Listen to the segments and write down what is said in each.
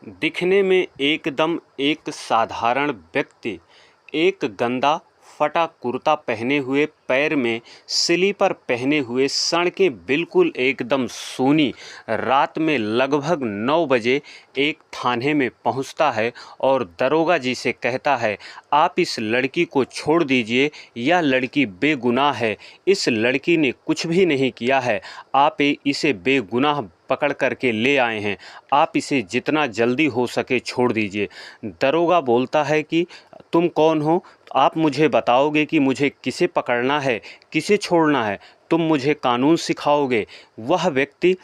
दिखने में एकदम एक साधारण व्यक्ति एक गंदा फटा कुर्ता पहने हुए, पैर में स्लीपर पहने हुए, सड़कें बिल्कुल एकदम सूनी, रात में लगभग 9 बजे एक थाने में पहुंचता है और दरोगा जी से कहता है, आप इस लड़की को छोड़ दीजिए, यह लड़की बेगुनाह है, इस लड़की ने कुछ भी नहीं किया है, आप इसे बेगुनाह पकड़ करके ले आए हैं, आप इसे जितना जल्दी हो सके छोड़ दीजिए। दरोगा बोलता है कि तुम कौन हो? आप मुझे बताओगे कि मुझे किसे पकड़ना है, किसे छोड़ना है? तुम मुझे कानून सिखाओगे? वह व्यक्ति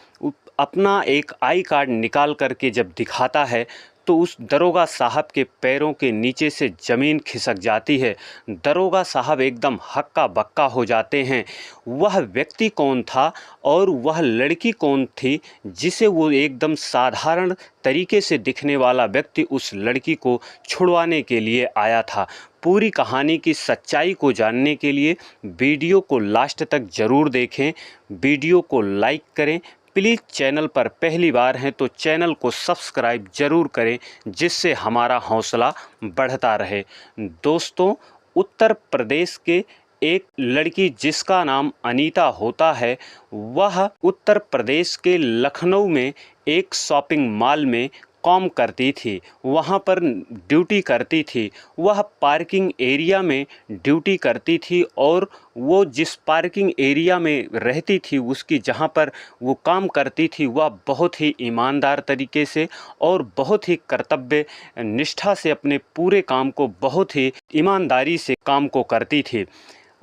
अपना एक आई कार्ड निकाल करके जब दिखाता है तो उस दरोगा साहब के पैरों के नीचे से ज़मीन खिसक जाती है। दरोगा साहब एकदम हक्का बक्का हो जाते हैं। वह व्यक्ति कौन था और वह लड़की कौन थी जिसे वो एकदम साधारण तरीके से दिखने वाला व्यक्ति उस लड़की को छुड़वाने के लिए आया था। पूरी कहानी की सच्चाई को जानने के लिए वीडियो को लास्ट तक ज़रूर देखें। वीडियो को लाइक करें। प्लीज़ चैनल पर पहली बार हैं तो चैनल को सब्सक्राइब ज़रूर करें, जिससे हमारा हौसला बढ़ता रहे। दोस्तों, उत्तर प्रदेश के एक लड़की जिसका नाम अनीता होता है, वह उत्तर प्रदेश के लखनऊ में एक शॉपिंग मॉल में काम करती थी, वहाँ पर ड्यूटी करती थी। वह पार्किंग एरिया में ड्यूटी करती थी और वो जिस पार्किंग एरिया में रहती थी, उसकी जहाँ पर वो काम करती थी, वह बहुत ही ईमानदार तरीके से और बहुत ही कर्तव्य निष्ठा से अपने पूरे काम को बहुत ही ईमानदारी से काम को करती थी।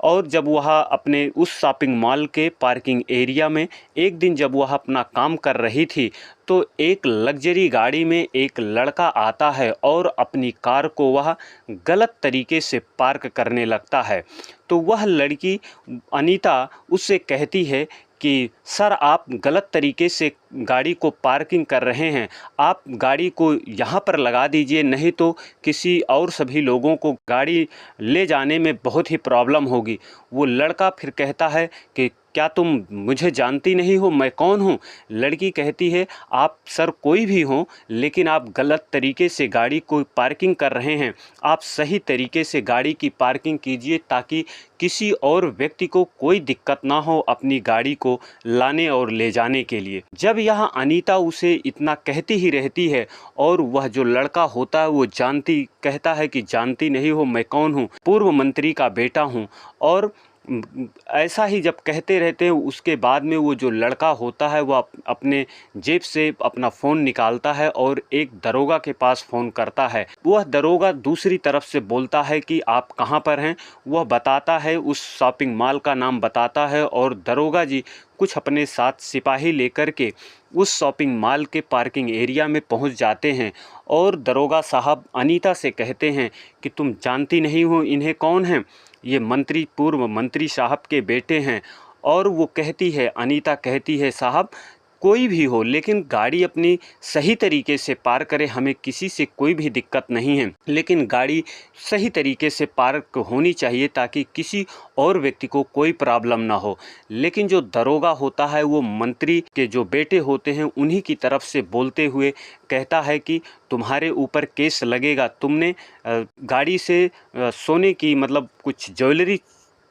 और जब वह अपने उस शॉपिंग मॉल के पार्किंग एरिया में एक दिन जब वह अपना काम कर रही थी तो एक लग्जरी गाड़ी में एक लड़का आता है और अपनी कार को वह गलत तरीके से पार्क करने लगता है। तो वह लड़की अनीता उससे कहती है कि सर, आप गलत तरीके से गाड़ी को पार्किंग कर रहे हैं, आप गाड़ी को यहाँ पर लगा दीजिए, नहीं तो किसी और सभी लोगों को गाड़ी ले जाने में बहुत ही प्रॉब्लम होगी। वो लड़का फिर कहता है कि क्या तुम मुझे जानती नहीं हो, मैं कौन हूँ? लड़की कहती है, आप सर कोई भी हों, लेकिन आप गलत तरीके से गाड़ी को पार्किंग कर रहे हैं, आप सही तरीके से गाड़ी की पार्किंग कीजिए ताकि किसी और व्यक्ति को कोई दिक्कत ना हो अपनी गाड़ी को लाने और ले जाने के लिए। जब यह अनीता उसे इतना कहती ही रहती है और वह जो लड़का होता है वो कहता है कि जानती नहीं हो, मैं कौन हूँ? पूर्व मंत्री का बेटा हूँ। और ऐसा ही जब कहते रहते हैं, उसके बाद में वो जो लड़का होता है वह अपने जेब से अपना फ़ोन निकालता है और एक दरोगा के पास फ़ोन करता है। वह दरोगा दूसरी तरफ से बोलता है कि आप कहाँ पर हैं? वह बताता है, उस शॉपिंग मॉल का नाम बताता है और दरोगा जी कुछ अपने साथ सिपाही लेकर के उस शॉपिंग मॉल के पार्किंग एरिया में पहुंच जाते हैं और दरोगा साहब अनीता से कहते हैं कि तुम जानती नहीं हो इन्हें कौन हैं? ये मंत्री, पूर्व मंत्री साहब के बेटे हैं। और वो कहती है, अनीता कहती है, साहब कोई भी हो लेकिन गाड़ी अपनी सही तरीके से पार करे, हमें किसी से कोई भी दिक्कत नहीं है, लेकिन गाड़ी सही तरीके से पार्क होनी चाहिए ताकि किसी और व्यक्ति को कोई प्रॉब्लम ना हो। लेकिन जो दरोगा होता है वो मंत्री के जो बेटे होते हैं उन्हीं की तरफ से बोलते हुए कहता है कि तुम्हारे ऊपर केस लगेगा, तुमने गाड़ी से सोने की मतलब कुछ ज्वेलरी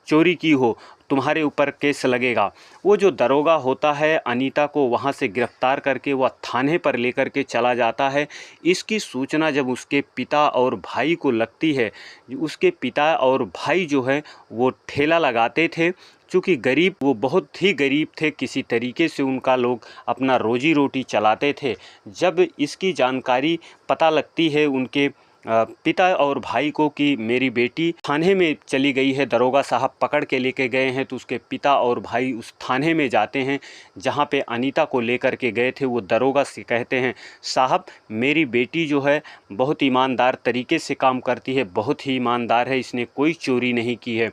चोरी की हो, तुम्हारे ऊपर केस लगेगा। वो जो दरोगा होता है अनीता को वहाँ से गिरफ्तार करके वह थाने पर लेकर के चला जाता है। इसकी सूचना जब उसके पिता और भाई को लगती है, उसके पिता और भाई जो है वो ठेला लगाते थे, चूँकि गरीब, वो बहुत ही गरीब थे, किसी तरीके से उनका लोग अपना रोजी रोटी चलाते थे। जब इसकी जानकारी पता लगती है उनके पिता और भाई को कि मेरी बेटी थाने में चली गई है, दरोगा साहब पकड़ के लेके गए हैं, तो उसके पिता और भाई उस थाने में जाते हैं जहां पे अनीता को लेकर के गए थे। वो दरोगा से कहते हैं, साहब मेरी बेटी जो है बहुत ईमानदार तरीके से काम करती है, बहुत ही ईमानदार है, इसने कोई चोरी नहीं की है।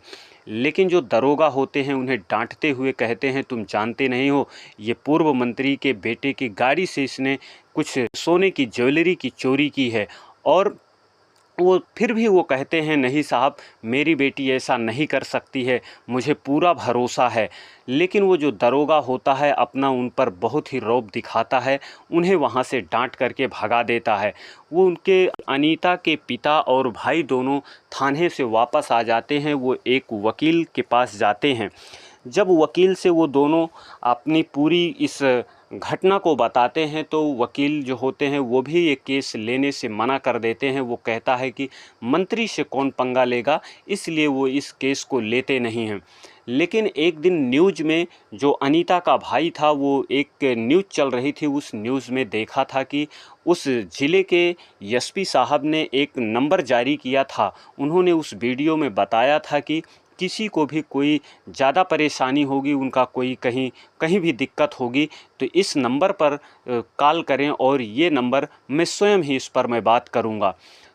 लेकिन जो दरोगा होते हैं उन्हें डांटते हुए कहते हैं, तुम जानते नहीं हो, ये पूर्व मंत्री के बेटे की गाड़ी से इसने कुछ सोने की ज्वेलरी की चोरी की है। और वो फिर भी वो कहते हैं नहीं साहब, मेरी बेटी ऐसा नहीं कर सकती है, मुझे पूरा भरोसा है। लेकिन वो जो दरोगा होता है अपना उन पर बहुत ही रौब दिखाता है, उन्हें वहाँ से डांट करके भगा देता है। वो उनके अनीता के पिता और भाई दोनों थाने से वापस आ जाते हैं। वो एक वकील के पास जाते हैं। जब वकील से वो दोनों अपनी पूरी इस घटना को बताते हैं तो वकील जो होते हैं वो भी ये केस लेने से मना कर देते हैं। वो कहता है कि मंत्री से कौन पंगा लेगा, इसलिए वो इस केस को लेते नहीं हैं। लेकिन एक दिन न्यूज़ में जो अनीता का भाई था, वो एक न्यूज़ चल रही थी, उस न्यूज़ में देखा था कि उस ज़िले के एसपी साहब ने एक नंबर जारी किया था। उन्होंने उस वीडियो में बताया था कि किसी को भी कोई ज़्यादा परेशानी होगी, उनका कोई कहीं भी दिक्कत होगी तो इस नंबर पर कॉल करें और ये नंबर मैं स्वयं ही इस पर मैं बात करूँगा।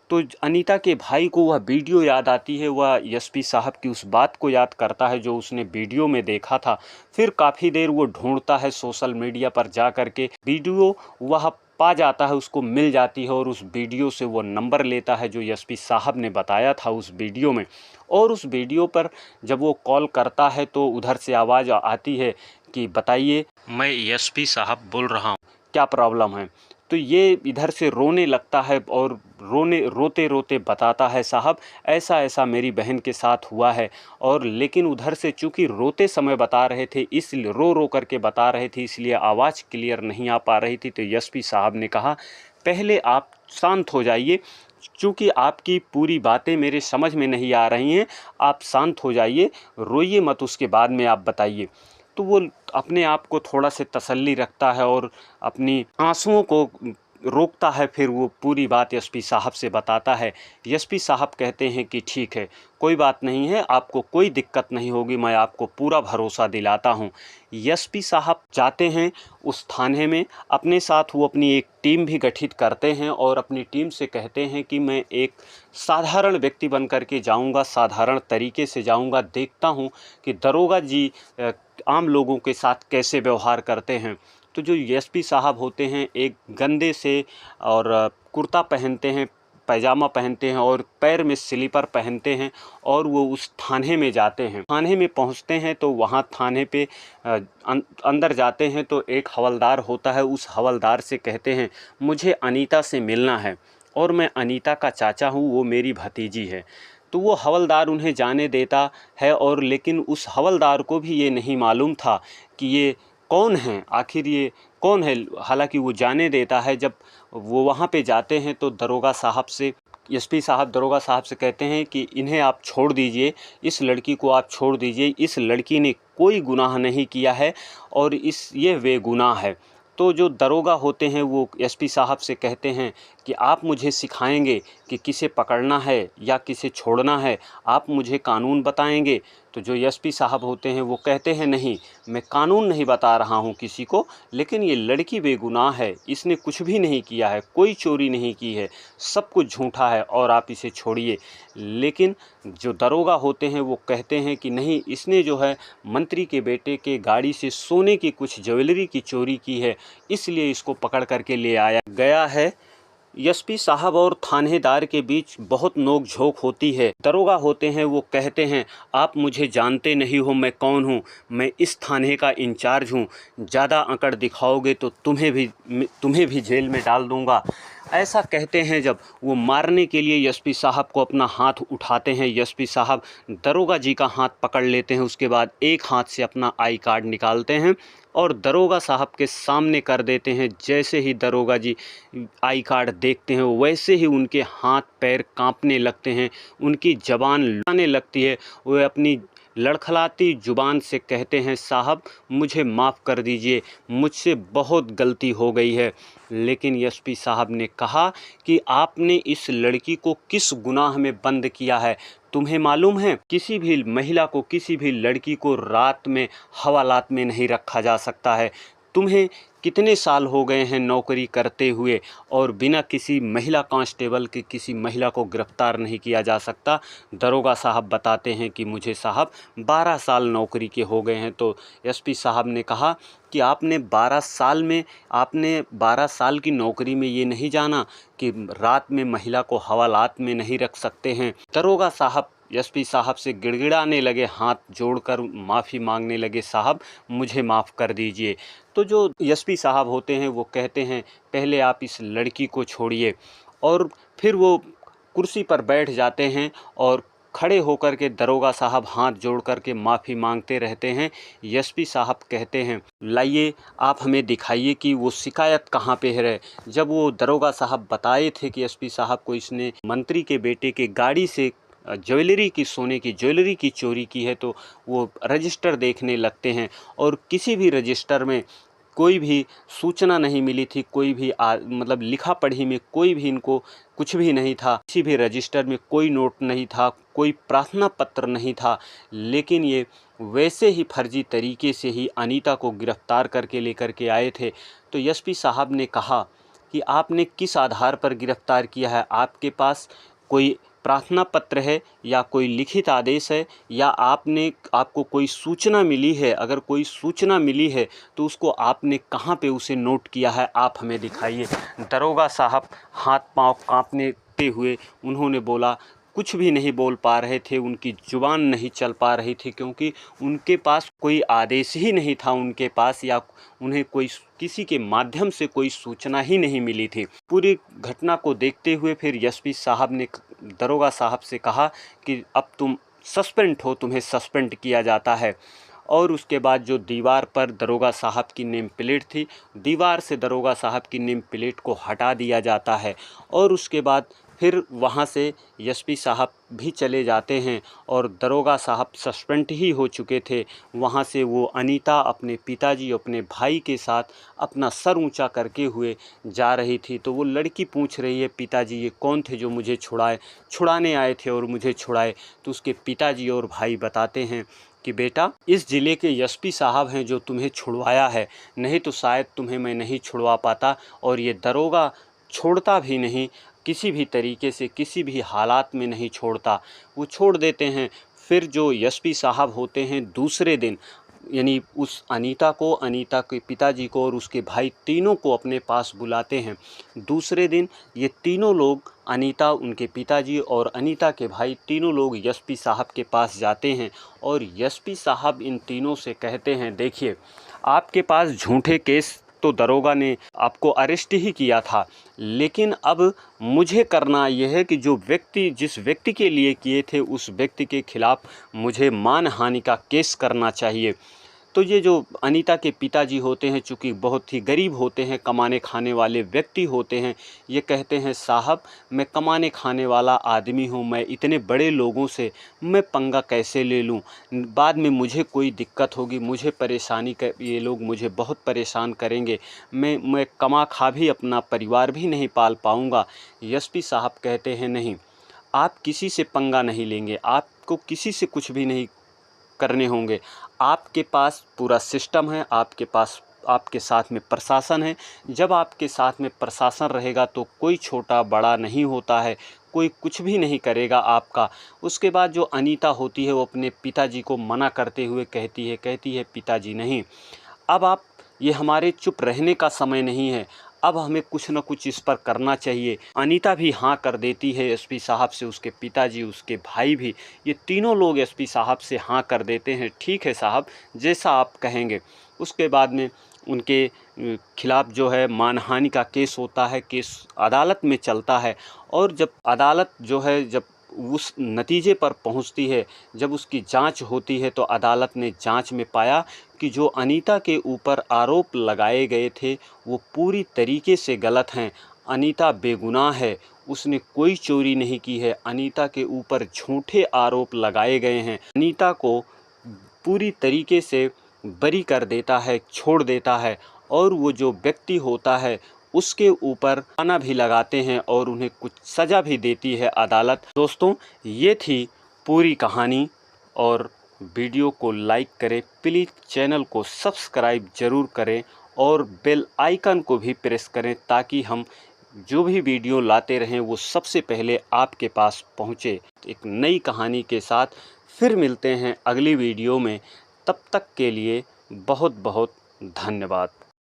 तो अनीता के भाई को वह वीडियो याद आती है, वह एसपी साहब की उस बात को याद करता है जो उसने वीडियो में देखा था। फिर काफ़ी देर वो ढूंढता है सोशल मीडिया पर जा कर के, वीडियो वह पा जाता है, उसको मिल जाती है और उस वीडियो से वो नंबर लेता है जो एसपी साहब ने बताया था उस वीडियो में। और उस वीडियो पर जब वो कॉल करता है तो उधर से आवाज़ आती है कि बताइए, मैं एसपी साहब बोल रहा हूँ, क्या प्रॉब्लम है। तो ये इधर से रोने लगता है और रोते रोते बताता है साहब ऐसा ऐसा मेरी बहन के साथ हुआ है। और लेकिन उधर से चूँकि रोते समय बता रहे थे, इसलिए रो करके बता रहे थे, इसलिए आवाज़ क्लियर नहीं आ पा रही थी। तो एसपी साहब ने कहा पहले आप शांत हो जाइए, चूँकि आपकी पूरी बातें मेरे समझ में नहीं आ रही हैं, आप शांत हो जाइए, रोइए मत, उसके बाद में आप बताइए। तो वो अपने आप को थोड़ा से तसल्ली रखता है और अपनी आंसुओं को रोकता है। फिर वो पूरी बात एसपी साहब से बताता है। एसपी साहब कहते हैं कि ठीक है, कोई बात नहीं है, आपको कोई दिक्कत नहीं होगी, मैं आपको पूरा भरोसा दिलाता हूँ। एसपी साहब जाते हैं उस थाने में, अपने साथ वो अपनी एक टीम भी गठित करते हैं और अपनी टीम से कहते हैं कि मैं एक साधारण व्यक्ति बन कर के जाऊँगा, साधारण तरीके से जाऊँगा, देखता हूँ कि दरोगा जी आम लोगों के साथ कैसे व्यवहार करते हैं। तो जो एसपी साहब होते हैं एक गंदे से और कुर्ता पहनते हैं, पैजामा पहनते हैं और पैर में स्लीपर पहनते हैं और वो उस थाने में जाते हैं। थाने में पहुंचते हैं तो वहाँ थाने पे अंदर जाते हैं तो एक हवलदार होता है, उस हवलदार से कहते हैं मुझे अनीता से मिलना है और मैं अनीता का चाचा हूँ, वो मेरी भतीजी है। तो वो हवलदार उन्हें जाने देता है और लेकिन उस हवलदार को भी ये नहीं मालूम था कि ये कौन हैं, आखिर ये कौन है। हालांकि वो जाने देता है। जब वो वहाँ पे जाते हैं तो दरोगा साहब से एसपी साहब दरोगा साहब से कहते हैं कि इन्हें आप छोड़ दीजिए, इस लड़की को आप छोड़ दीजिए, इस लड़की ने कोई गुनाह नहीं किया है और ये बेगुनाह है। तो जो दरोगा होते हैं वो एसपी साहब से कहते हैं कि आप मुझे सिखाएंगे कि किसे पकड़ना है या किसे छोड़ना है, आप मुझे कानून बताएंगे। तो जो एसपी साहब होते हैं वो कहते हैं नहीं, मैं कानून नहीं बता रहा हूँ किसी को, लेकिन ये लड़की बेगुनाह है, इसने कुछ भी नहीं किया है, कोई चोरी नहीं की है, सब कुछ झूठा है और आप इसे छोड़िए। लेकिन जो दरोगा होते हैं वो कहते हैं कि नहीं, इसने जो है मंत्री के बेटे के गाड़ी से सोने की कुछ ज्वेलरी की चोरी की है, इसलिए इसको पकड़ करके ले आया गया है। एसपी साहब और थानेदार के बीच बहुत नोक झोंक होती है। दरोगा होते हैं वो कहते हैं आप मुझे जानते नहीं हो, मैं कौन हूँ, मैं इस थाने का इंचार्ज हूँ, ज़्यादा अकड़ दिखाओगे तो तुम्हें भी जेल में डाल दूँगा। ऐसा कहते हैं। जब वो मारने के लिए एसपी साहब को अपना हाथ उठाते हैं, एसपी साहब दरोगा जी का हाथ पकड़ लेते हैं, उसके बाद एक हाथ से अपना आई कार्ड निकालते हैं और दरोगा साहब के सामने कर देते हैं। जैसे ही दरोगा जी आई कार्ड देखते हैं वैसे ही उनके हाथ पैर कांपने लगते हैं, उनकी ज़बान लड़ने लगती है। वो अपनी लड़खड़ाती ज़ुबान से कहते हैं साहब मुझे माफ़ कर दीजिए, मुझसे बहुत गलती हो गई है। लेकिन एसपी साहब ने कहा कि आपने इस लड़की को किस गुनाह में बंद किया है? तुम्हें मालूम है किसी भी महिला को, किसी भी लड़की को रात में हवालात में नहीं रखा जा सकता है। तुम्हें कितने साल हो गए हैं नौकरी करते हुए और बिना किसी महिला कांस्टेबल के किसी महिला को गिरफ्तार नहीं किया जा सकता। दरोगा साहब बताते हैं कि मुझे साहब 12 साल नौकरी के हो गए हैं। तो एसपी साहब ने कहा कि आपने 12 साल की नौकरी में ये नहीं जाना कि रात में महिला को हवालात में नहीं रख सकते हैं। दरोगा साहब एसपी साहब से गिड़गिड़ाने लगे, हाथ जोड़कर माफ़ी मांगने लगे, साहब मुझे माफ़ कर दीजिए। तो जो एसपी साहब होते हैं वो कहते हैं पहले आप इस लड़की को छोड़िए, और फिर वो कुर्सी पर बैठ जाते हैं और खड़े होकर के दरोगा साहब हाथ जोड़ कर के माफ़ी मांगते रहते हैं। एसपी साहब कहते हैं लाइए आप हमें दिखाइए कि वो शिकायत कहाँ पे है। जब वो दरोगा साहब बताए थे कि एसपी साहब को इसने मंत्री के बेटे के गाड़ी से ज्वेलरी की, सोने की ज्वेलरी की चोरी की है, तो वो रजिस्टर देखने लगते हैं और किसी भी रजिस्टर में कोई भी सूचना नहीं मिली थी, कोई भी मतलब लिखा पढ़ी में कोई भी इनको कुछ भी नहीं था, किसी भी रजिस्टर में कोई नोट नहीं था, कोई प्रार्थना पत्र नहीं था। लेकिन ये वैसे ही फर्जी तरीके से ही अनीता को गिरफ्तार करके लेकर के आए थे। तो एसपी साहब ने कहा कि आपने किस आधार पर गिरफ्तार किया है, आपके पास कोई प्रार्थना पत्र है या कोई लिखित आदेश है या आपको कोई सूचना मिली है? अगर कोई सूचना मिली है तो उसको आपने कहाँ पे उसे नोट किया है, आप हमें दिखाइए। दरोगा साहब हाथ पांव कांपने हुए उन्होंने बोला, कुछ भी नहीं बोल पा रहे थे, उनकी जुबान नहीं चल पा रही थी, क्योंकि उनके पास कोई आदेश ही नहीं था उनके पास, या उन्हें कोई किसी के माध्यम से कोई सूचना ही नहीं मिली थी। पूरी घटना को देखते हुए फिर एसपी साहब ने दरोगा साहब से कहा कि अब तुम सस्पेंड हो, तुम्हें सस्पेंड किया जाता है। और उसके बाद जो दीवार पर दरोगा साहब की नेम प्लेट थी, दीवार से दरोगा साहब की नेम प्लेट को हटा दिया जाता है और उसके बाद फिर वहाँ से एसपी साहब भी चले जाते हैं और दरोगा साहब सस्पेंड ही हो चुके थे। वहाँ से वो अनीता अपने पिताजी, अपने भाई के साथ अपना सर ऊंचा करके हुए जा रही थी। तो वो लड़की पूछ रही है, पिताजी ये कौन थे जो मुझे छुड़ाने आए थे और मुझे छुड़ाए? तो उसके पिताजी और भाई बताते हैं कि बेटा, इस ज़िले के एसपी साहब हैं जो तुम्हें छुड़वाया है, नहीं तो शायद तुम्हें मैं नहीं छुड़वा पाता। और ये दरोगा छोड़ता भी नहीं, किसी भी तरीके से किसी भी हालात में नहीं छोड़ता, वो छोड़ देते हैं। फिर जो एसपी साहब होते हैं दूसरे दिन, यानी उस अनीता के पिताजी को और उसके भाई तीनों को अपने पास बुलाते हैं। दूसरे दिन ये तीनों लोग, अनीता, उनके पिताजी और अनीता के भाई, तीनों लोग एसपी साहब के पास जाते हैं और एसपी साहब इन तीनों से कहते हैं, देखिए आपके पास झूठे केस तो दरोगा ने आपको अरेस्ट ही किया था, लेकिन अब मुझे करना यह है कि जिस व्यक्ति के लिए किए थे उस व्यक्ति के खिलाफ मुझे मानहानि का केस करना चाहिए। तो ये जो अनीता के पिताजी होते हैं, चूँकि बहुत ही गरीब होते हैं, कमाने खाने वाले व्यक्ति होते हैं, ये कहते हैं, साहब मैं कमाने खाने वाला आदमी हूँ, मैं इतने बड़े लोगों से मैं पंगा कैसे ले लूँ? बाद में मुझे कोई दिक्कत होगी, मुझे परेशानी ये लोग मुझे बहुत परेशान करेंगे, मैं कमा खा भी अपना परिवार भी नहीं पाल पाऊँगा। एसपी साहब कहते हैं, नहीं, आप किसी से पंगा नहीं लेंगे, आपको किसी से कुछ भी नहीं करने होंगे। आपके पास पूरा सिस्टम है, आपके साथ में प्रशासन है। जब आपके साथ में प्रशासन रहेगा तो कोई छोटा बड़ा नहीं होता है, कोई कुछ भी नहीं करेगा आपका। उसके बाद जो अनीता होती है वो अपने पिताजी को मना करते हुए कहती है पिताजी नहीं, अब आप, ये हमारे चुप रहने का समय नहीं है, अब हमें कुछ न कुछ इस पर करना चाहिए। अनीता भी हाँ कर देती है एसपी साहब से, उसके पिताजी, उसके भाई भी, ये तीनों लोग एसपी साहब से हाँ कर देते हैं, ठीक है साहब, जैसा आप कहेंगे। उसके बाद में उनके खिलाफ़ जो है मानहानि का केस होता है, केस अदालत में चलता है। और जब अदालत जो है जब उस नतीजे पर पहुंचती है, जब उसकी जांच होती है, तो अदालत ने जांच में पाया कि जो अनीता के ऊपर आरोप लगाए गए थे वो पूरी तरीके से गलत हैं। अनीता बेगुनाह है, उसने कोई चोरी नहीं की है, अनीता के ऊपर झूठे आरोप लगाए गए हैं। अनीता को पूरी तरीके से बरी कर देता है, छोड़ देता है, और वो जो व्यक्ति होता है उसके ऊपर थाना भी लगाते हैं और उन्हें कुछ सज़ा भी देती है अदालत। दोस्तों, ये थी पूरी कहानी, और वीडियो को लाइक करें, प्लीज़ चैनल को सब्सक्राइब ज़रूर करें और बेल आइकन को भी प्रेस करें ताकि हम जो भी वीडियो लाते रहें वो सबसे पहले आपके पास पहुँचे। एक नई कहानी के साथ फिर मिलते हैं अगली वीडियो में। तब तक के लिए बहुत बहुत धन्यवाद।